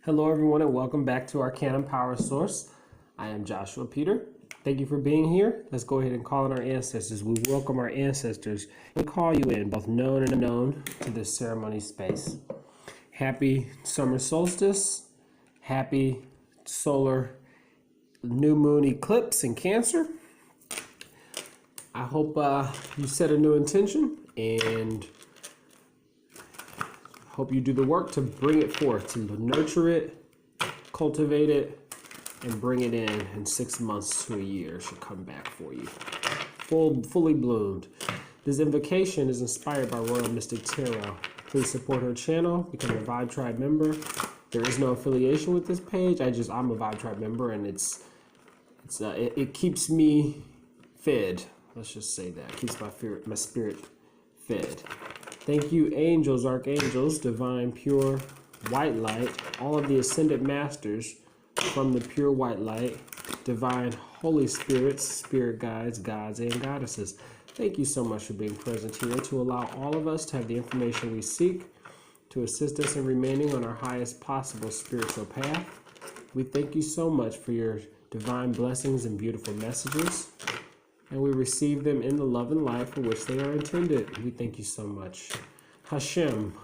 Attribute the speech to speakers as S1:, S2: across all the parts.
S1: Hello everyone and welcome back to our Canon Power Source. I am Joshua Peter. Thank you for being here. Let's go ahead and call on our ancestors. We welcome our ancestors. We call you in, both known and unknown, to this ceremony space. Happy summer solstice. Happy solar new moon eclipse in Cancer. I hope you set a new intention and hope you do the work to bring it forth, to nurture it, cultivate it, and bring it in 6 months to a year should come back for you. Fully bloomed. This invocation is inspired by Royal Mystic Tarot. Please support her channel, become a Vibe Tribe member. There is no affiliation with this page. I'm a Vibe Tribe member, and it keeps me fed. Let's just say that. It keeps my spirit fed. Thank you, angels, archangels, divine, pure, white light, all of the ascended masters from the pure white light, divine, holy spirits, spirit guides, gods, and goddesses. Thank you so much for being present here to allow all of us to have the information we seek to assist us in remaining on our highest possible spiritual path. We thank you so much for your divine blessings and beautiful messages, and we receive them in the love and light for which they are intended. We thank you so much. Hashem,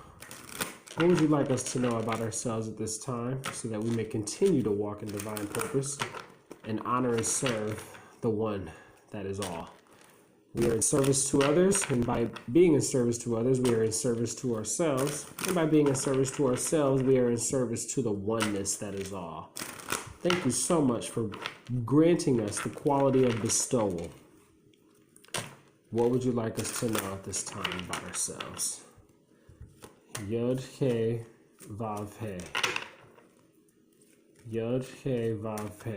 S1: what would you like us to know about ourselves at this time so that we may continue to walk in divine purpose and honor and serve the one that is all? We are in service to others, and by being in service to others, we are in service to ourselves. And by being in service to ourselves, we are in service to the oneness that is all. Thank you so much for granting us the quality of bestowal. What would you like us to know at this time about ourselves? Yod He Vav He. Yod He Vav He.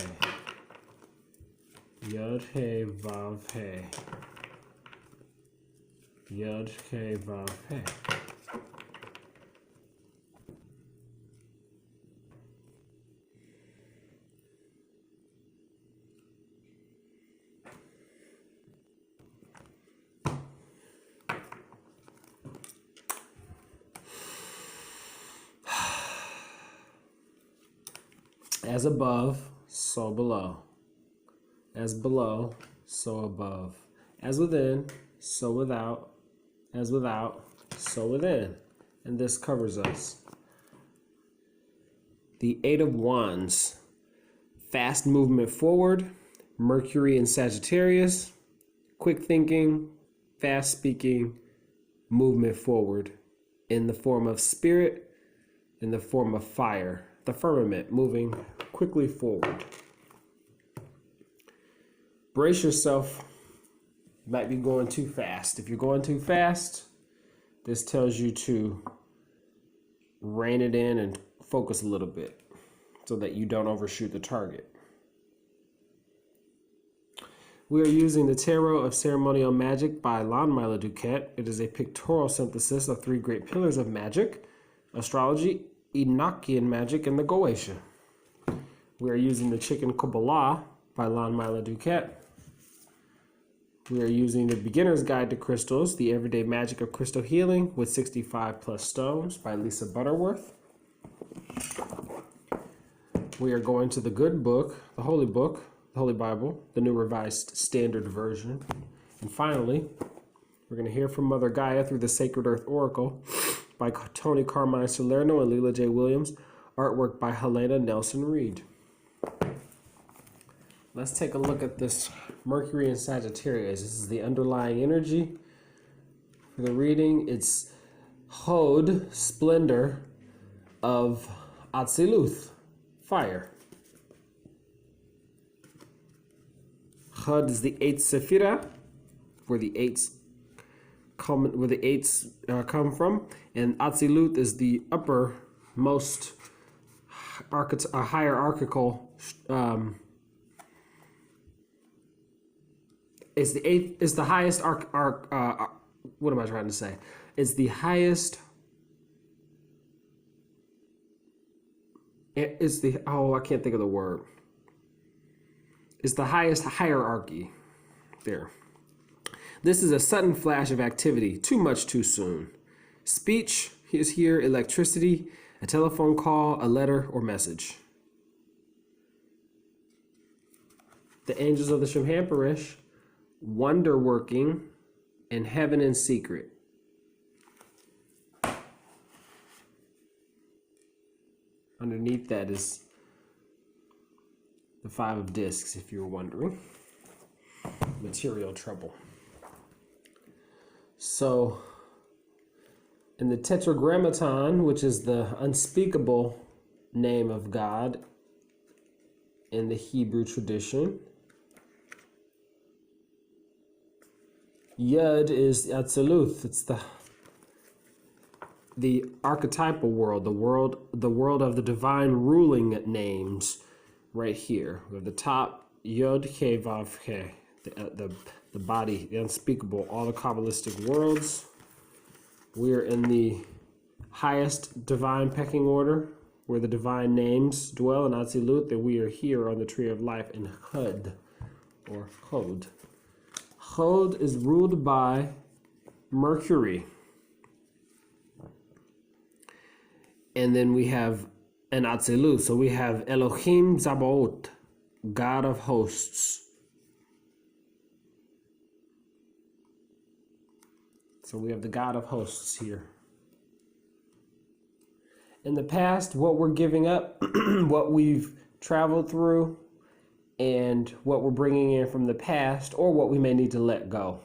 S1: Yod He Vav He. Yod He Vav He. As above, so below. As below, so above. As within, so without. As without, so within. And this covers us. The Eight of Wands. Fast movement forward. Mercury in Sagittarius. Quick thinking, fast speaking, movement forward. In the form of spirit, in the form of fire. The firmament moving quickly forward. Brace yourself. You might be going too fast. If you're going too fast, this tells you to rein it in and focus a little bit so that you don't overshoot the target. We are using the Tarot of Ceremonial Magic by Lanmila Duquette. It is a pictorial synthesis of 3 great pillars of magic: astrology, Enochian magic, and the Goetia. We are using the Chicken Kabbalah by Lanmila Duquette. We are using the Beginner's Guide to Crystals, the Everyday Magic of Crystal Healing with 65 plus stones by Lisa Butterworth. We are going to the good book, the Holy Bible, the New Revised Standard Version. And finally, we're going to hear from Mother Gaia through the Sacred Earth Oracle by Tony Carmine Salerno and Leela J. Williams. Artwork by Helena Nelson Reed. Let's take a look at this Mercury in Sagittarius. This is the underlying energy for the reading. It's Hod, splendor of Atziluth, fire. Hod is the 8th Sephira, where the eights come from, and Atziluth is the uppermost hierarchical. It's the eighth. It's the highest what am I trying to say? It's the highest. It's the I can't think of the word. It's the highest hierarchy. There. This is a sudden flash of activity. Too much too soon. Speech is here. Electricity. a telephone call, a letter, or message. The angels of the Shemhamperish, wonder working, and heaven in secret. Underneath that is the 5 of discs, if you're wondering. Material trouble. So, in the Tetragrammaton, which is the unspeakable name of God in the Hebrew tradition, Yud is Atziluth. It's the archetypal world, the world of the divine ruling names. Right here, we have the top Yod He Vav He, the body, the unspeakable, all the Kabbalistic worlds. We are in the highest divine pecking order, where the divine names dwell in Atzilut, that we are here on the tree of life in Hod, or Hod. Hod is ruled by Mercury. And then we have an Atzilut, so we have Elohim Zabaoth, God of hosts. So we have the God of hosts here. In the past, what we're giving up, what we've traveled through, and what we're bringing in from the past, or what we may need to let go.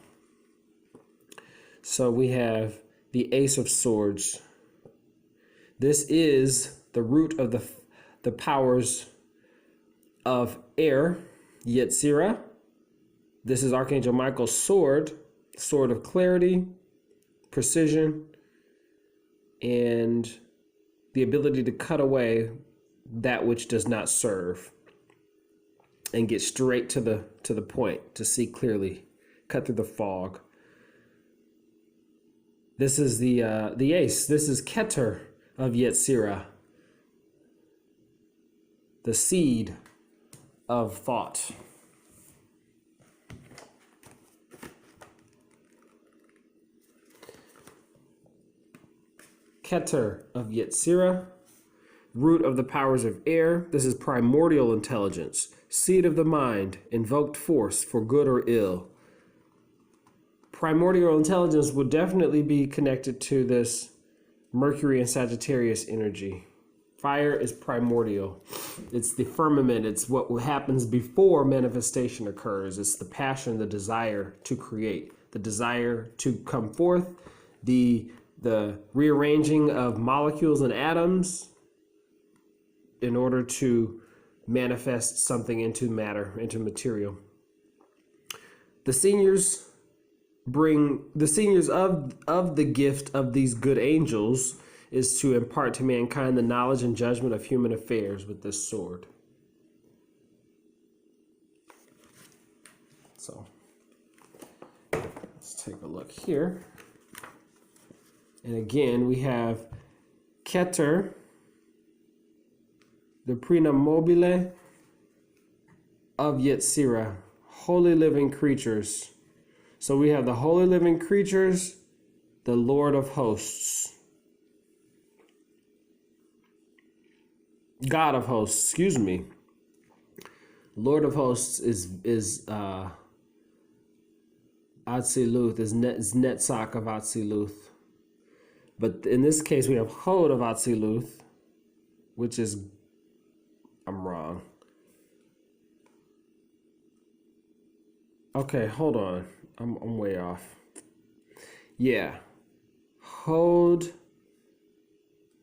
S1: So we have the Ace of Swords. This is the root of the powers of air, Yetzirah. This is Archangel Michael's sword, sword of clarity, precision, and the ability to cut away that which does not serve and get straight to the point, to see clearly, cut through the fog. This is the ace. This is Keter of Yetzirah, the seed of thought. Keter of Yetzirah, root of the powers of air. This is primordial intelligence, seed of the mind, invoked force for good or ill. Primordial intelligence would definitely be connected to this Mercury and Sagittarius energy. Fire is primordial. It's the firmament. It's what happens before manifestation occurs. It's the passion, the desire to create, the desire to come forth, the rearranging of molecules and atoms in order to manifest something into matter, into material. The seniors of the gift of these good angels is to impart to mankind the knowledge and judgment of human affairs with this sword. So let's take a look here. And again, we have Keter, the prima mobile of Yetzirah, holy living creatures. So we have the holy living creatures, the Lord of hosts. God of hosts, excuse me. Lord of hosts is Atziluth, is Netzach of Atziluth. But in this case, we have Hod of Atziluth, which is, I'm wrong. Okay, hold on. I'm way off. Yeah. Hod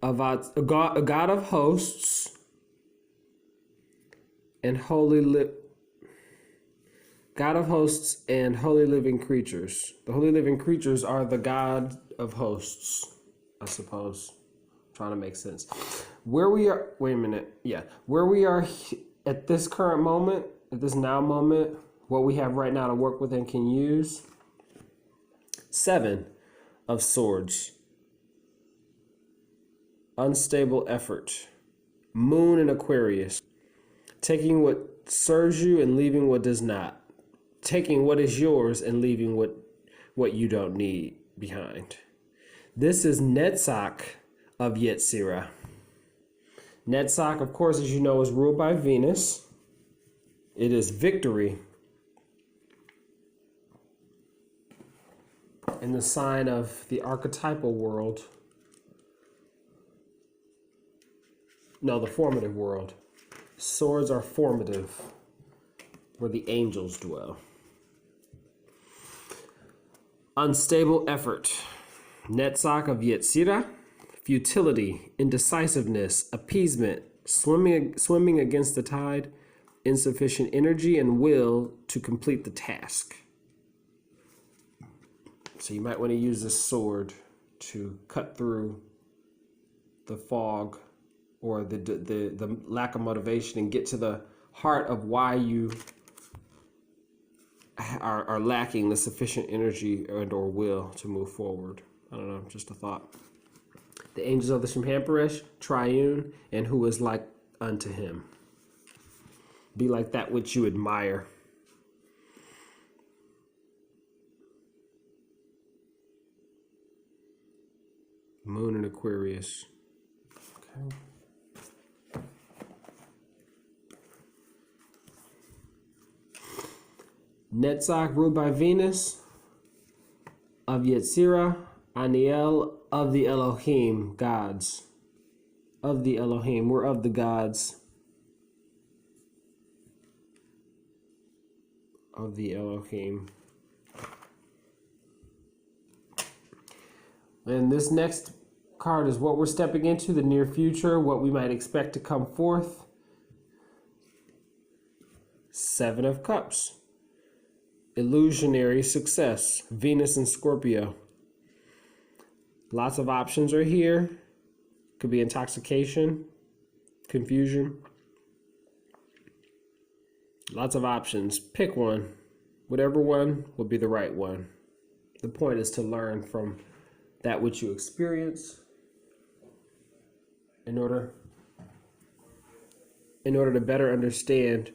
S1: of a God of hosts and God of hosts and holy living creatures. The holy living creatures are the God of hosts, I suppose. I'm trying to make sense. Where we are, wait a minute. Yeah. Where we are at this current moment, at this now moment, what we have right now to work with and can use. 7 of Swords. Unstable effort. Moon in Aquarius. Taking what serves you and leaving what does not. Taking what is yours and leaving what you don't need behind. This is Netzach of Yetzirah. Netzach, of course, as you know, is ruled by Venus. It is victory in the sign of the archetypal world. No, the formative world. Swords are formative, where the angels dwell. Unstable effort. Netzach of Yetzirah. Futility, indecisiveness, appeasement, swimming against the tide, insufficient energy and will to complete the task. So you might want to use this sword to cut through the fog or the lack of motivation and get to the heart of why you are lacking the sufficient energy and or will to move forward. I don't know, just a thought. The angels of the Shemhamperesh, triune, and who is like unto him. Be like that which you admire. Moon in Aquarius. Okay. Netzach ruled by Venus, of Yetzirah, Aniel of the Elohim, gods. Of the Elohim, we're of the gods. Of the Elohim. And this next card is what we're stepping into, the near future, what we might expect to come forth. Seven of Cups. Illusionary success, Venus and Scorpio. Lots of options are here. Could be intoxication, confusion. Lots of options. Pick one. Whatever one will be the right one. The point is to learn from that which you experience in order to better understand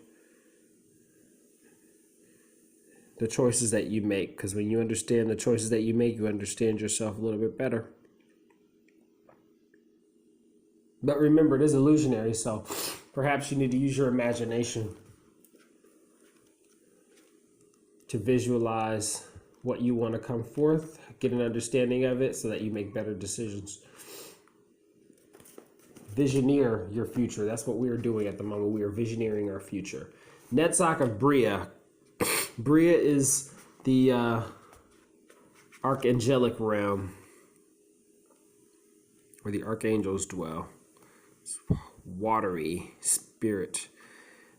S1: the choices that you make, because when you understand the choices that you make, you understand yourself a little bit better. But remember, it is illusionary, so perhaps you need to use your imagination to visualize what you want to come forth, get an understanding of it so that you make better decisions. Visioneer your future. That's what we are doing at the moment. We are visioneering our future. Netzach of Bria. Bria is the archangelic realm where the archangels dwell. It's watery spirit.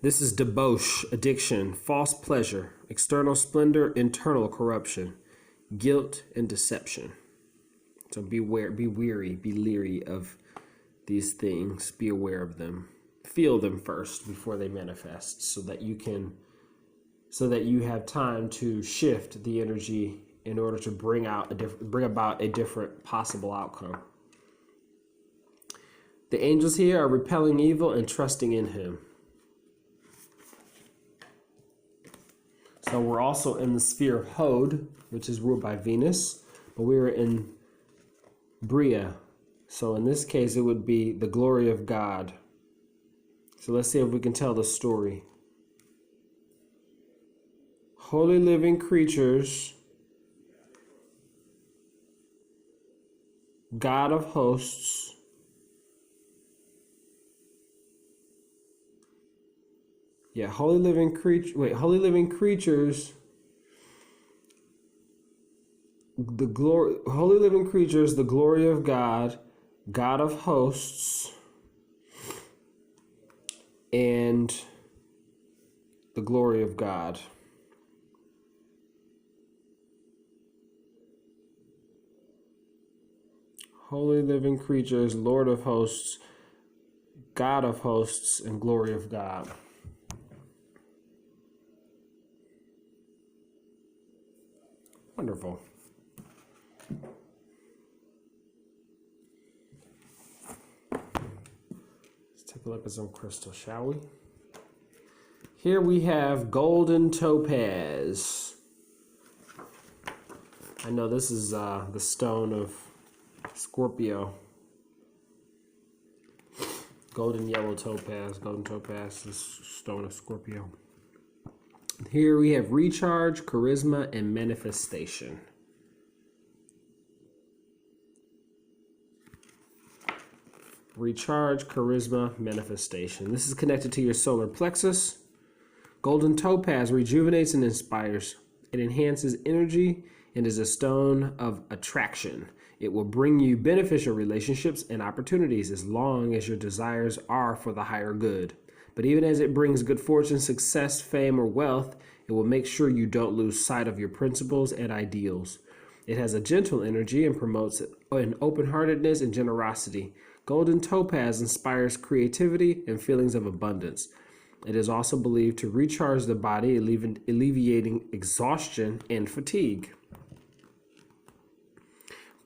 S1: This is debauch, addiction, false pleasure, external splendor, internal corruption, guilt, and deception. So beware, be weary, be leery of these things. Be aware of them. Feel them first before they manifest, so that you have time to shift the energy in order to bring about a different possible outcome. The angels here are repelling evil and trusting in him. So we're also in the sphere of Hod, which is ruled by Venus, but we're in Bria. So in this case, it would be the glory of God. So let's see if we can tell the story. Holy living creatures, God of hosts, holy living creatures, the glory of God, God of hosts, and the glory of God. Holy living creatures, Lord of hosts, God of hosts, and glory of God. Wonderful. Let's take a look at some crystal, shall we? Here we have golden topaz. I know this is the stone of Scorpio. Golden yellow topaz. Golden topaz is stone of Scorpio. Here we have recharge, charisma, and manifestation. Recharge, charisma, manifestation. This is connected to your solar plexus. Golden topaz rejuvenates and inspires. It enhances energy and is a stone of attraction. It will bring you beneficial relationships and opportunities as long as your desires are for the higher good. But even as it brings good fortune, success, fame, or wealth, it will make sure you don't lose sight of your principles and ideals. It has a gentle energy and promotes an open-heartedness and generosity. Golden topaz inspires creativity and feelings of abundance. It is also believed to recharge the body, alleviating exhaustion and fatigue.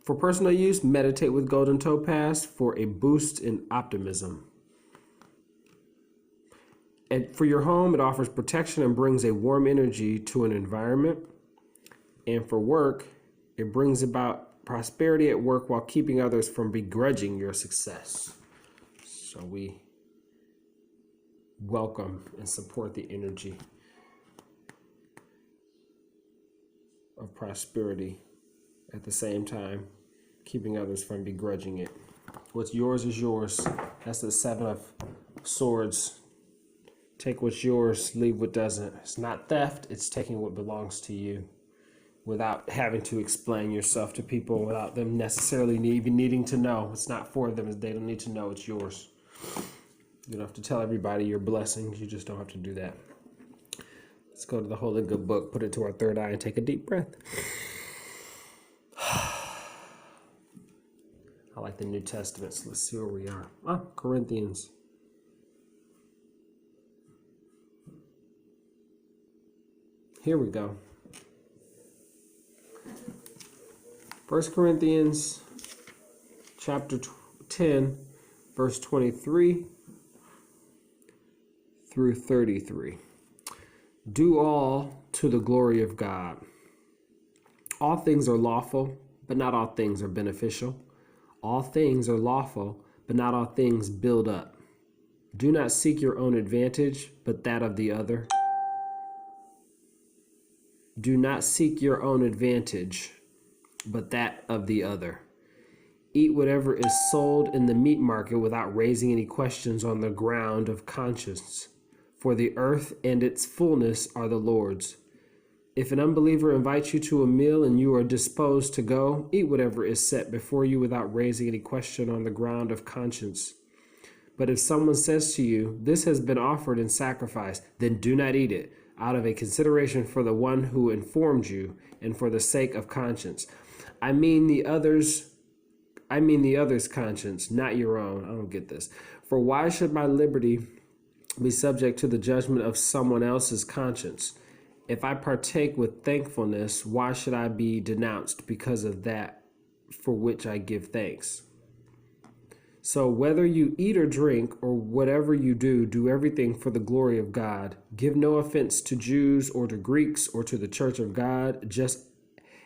S1: For personal use, meditate with golden topaz for a boost in optimism. And for your home, it offers protection and brings a warm energy to an environment. And for work, it brings about prosperity at work while keeping others from begrudging your success. So we welcome and support the energy of prosperity, at the same time keeping others from begrudging it. What's yours is yours. That's the 7 of Swords. Take what's yours, leave what doesn't. It's not theft, it's taking what belongs to you without having to explain yourself to people, without them necessarily even needing to know. It's not for them, they don't need to know it's yours. You don't have to tell everybody your blessings, you just don't have to do that. Let's go to the Holy Good Book, put it to our third eye, and take a deep breath. I like the New Testament, so let's see where we are. Corinthians. Here we go. 1 Corinthians chapter 10, verse 23 through 33. Do all to the glory of God. All things are lawful, but not all things are beneficial. All things are lawful, but not all things build up. Do not seek your own advantage, but that of the other. Do not seek your own advantage, but that of the other. Eat whatever is sold in the meat market without raising any questions on the ground of conscience. For the earth and its fullness are the Lord's. If an unbeliever invites you to a meal and you are disposed to go, eat whatever is set before you without raising any question on the ground of conscience. But if someone says to you, "This has been offered in sacrifice," then do not eat it, out of a consideration for the one who informed you and for the sake of conscience. I mean the other's conscience, not your own. I don't get this. For why should my liberty be subject to the judgment of someone else's conscience? If I partake with thankfulness, why should I be denounced because of that for which I give thanks? So whether you eat or drink or whatever you do, do everything for the glory of God. Give no offense to Jews or to Greeks or to the church of God, just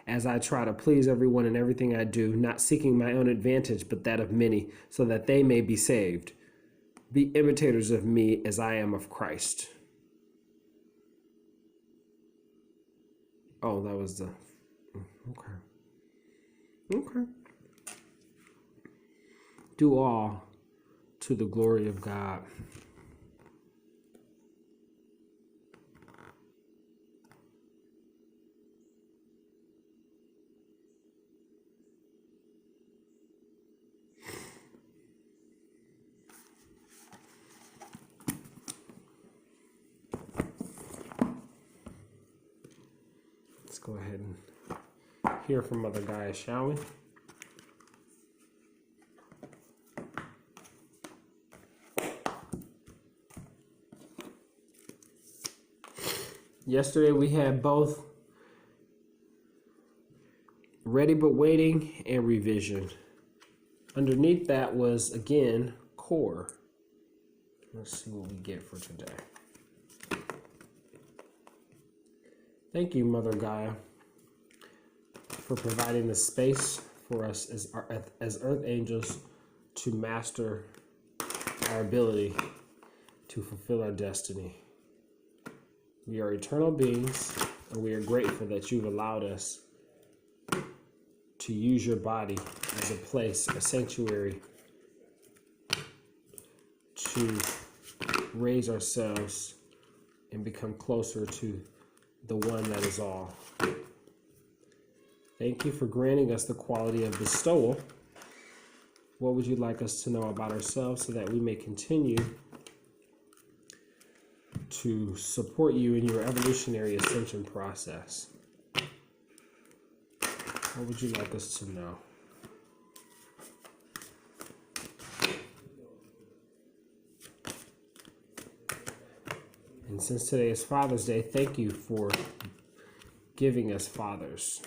S1: as I try to please everyone in everything I do, not seeking my own advantage, but that of many, so that they may be saved. Be imitators of me as I am of Christ. Oh, that was the... Okay. Do all to the glory of God. Let's go ahead and hear from other guys, shall we? Yesterday we had both ready but waiting and revision. Underneath that was, again, core. Let's see what we get for today. Thank you, Mother Gaia, for providing the space for us as Earth Angels to master our ability to fulfill our destiny. We are eternal beings, and we are grateful that you've allowed us to use your body as a place, a sanctuary, to raise ourselves and become closer to the one that is all. Thank you for granting us the quality of bestowal. What would you like us to know about ourselves so that we may continue to support you in your evolutionary ascension process? What would you like us to know? And since today is Father's Day, thank you for giving us fathers.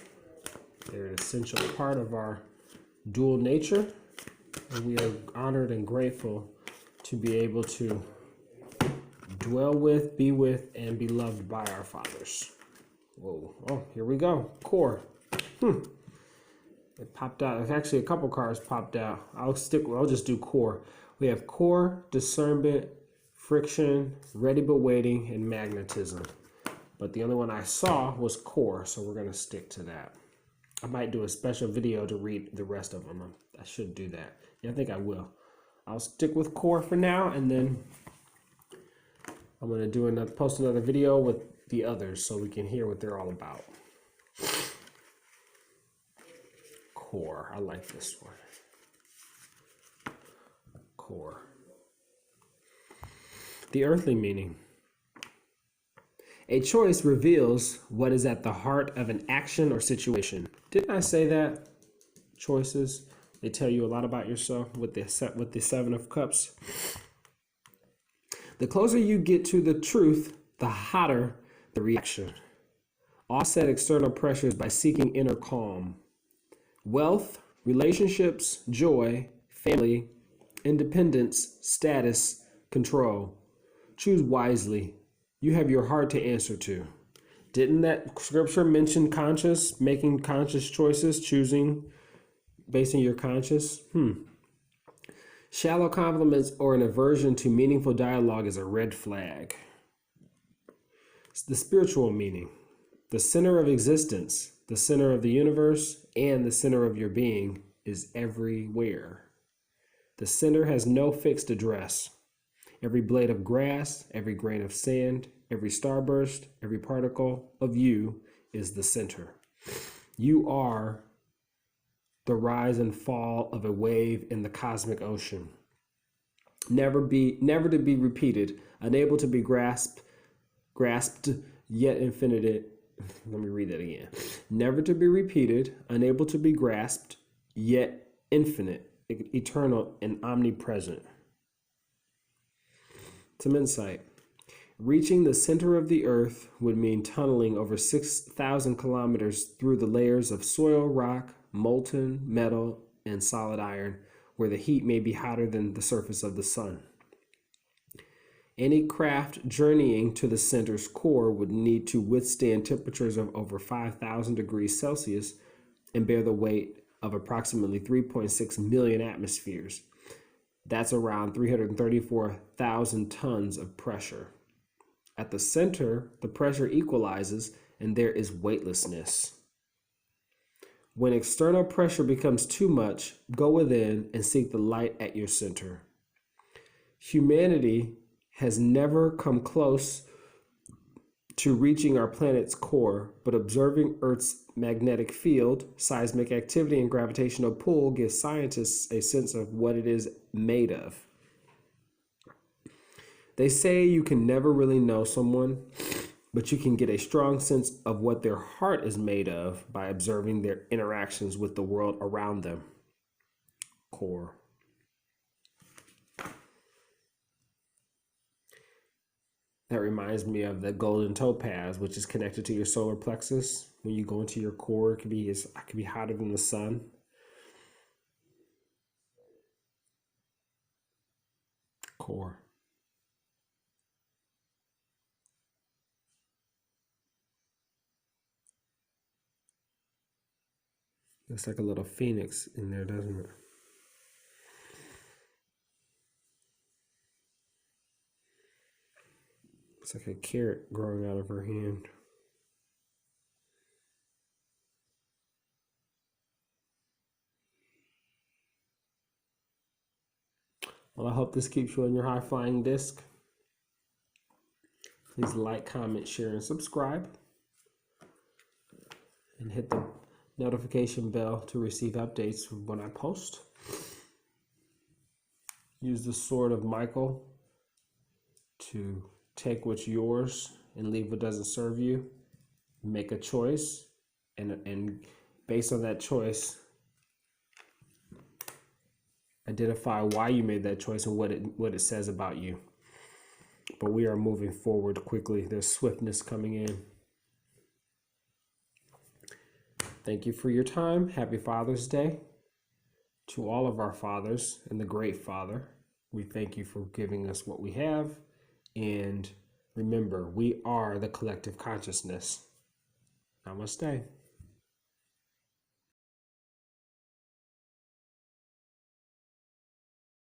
S1: They're an essential part of our dual nature, and we are honored and grateful to be able to dwell with, and be loved by our fathers. Whoa, oh, here we go. Core. It popped out. Actually, a couple cards popped out. I'll just do core. We have core, discernment, friction, ready but waiting, and magnetism. But the only one I saw was core, so we're going to stick to that. I might do a special video to read the rest of them. I should do that. Yeah, I think I will. I'll stick with core for now, and then I'm going to post another video with the others so we can hear what they're all about. Core. I like this one. Core. The earthly meaning. A choice reveals what is at the heart of an action or situation. Didn't I say that? Choices, they tell you a lot about yourself with the Seven of Cups. The closer you get to the truth, the hotter the reaction. Offset external pressures by seeking inner calm. Wealth, relationships, joy, family, independence, status, control. Choose wisely. You have your heart to answer to. Didn't that scripture mention making conscious choices, choosing, basing your conscious? Shallow compliments or an aversion to meaningful dialogue is a red flag. It's the spiritual meaning. The center of existence, the center of the universe, and the center of your being is everywhere. The center has no fixed address. Every blade of grass, every grain of sand, every starburst, every particle of you is the center. You are the rise and fall of a wave in the cosmic ocean. Never to be repeated, unable to be grasped, yet infinite. Let me read that again. Never to be repeated, unable to be grasped, yet infinite, eternal, and omnipresent. Some insight. Reaching the center of the earth would mean tunneling over 6,000 kilometers through the layers of soil, rock, molten metal, and solid iron, where the heat may be hotter than the surface of the sun. Any craft journeying to the center's core would need to withstand temperatures of over 5,000 degrees Celsius and bear the weight of approximately 3.6 million atmospheres. That's around 334,000 tons of pressure. At the center, the pressure equalizes and there is weightlessness. When external pressure becomes too much, go within and seek the light at your center. Humanity has never come close to reaching our planet's core, but observing Earth's magnetic field, seismic activity, and gravitational pull gives scientists a sense of what it is made of. They say you can never really know someone, but you can get a strong sense of what their heart is made of by observing their interactions with the world around them. Core. That reminds me of the golden topaz, which is connected to your solar plexus. When you go into your core, it could be hotter than the sun. Core. Looks like a little phoenix in there, doesn't it? It's like a carrot growing out of her hand. Well, I hope this keeps you on your high flying disc. Please like, comment, share, and subscribe. And hit the notification bell to receive updates when I post. Use the sword of Michael to take what's yours and leave what doesn't serve you. Make a choice, and based on that choice, identify why you made that choice and what it says about you. But we are moving forward quickly. There's swiftness coming in. Thank you for your time. Happy Father's Day to all of our fathers and the great Father. We thank you for giving us what we have. And remember, we are the collective consciousness. Namaste.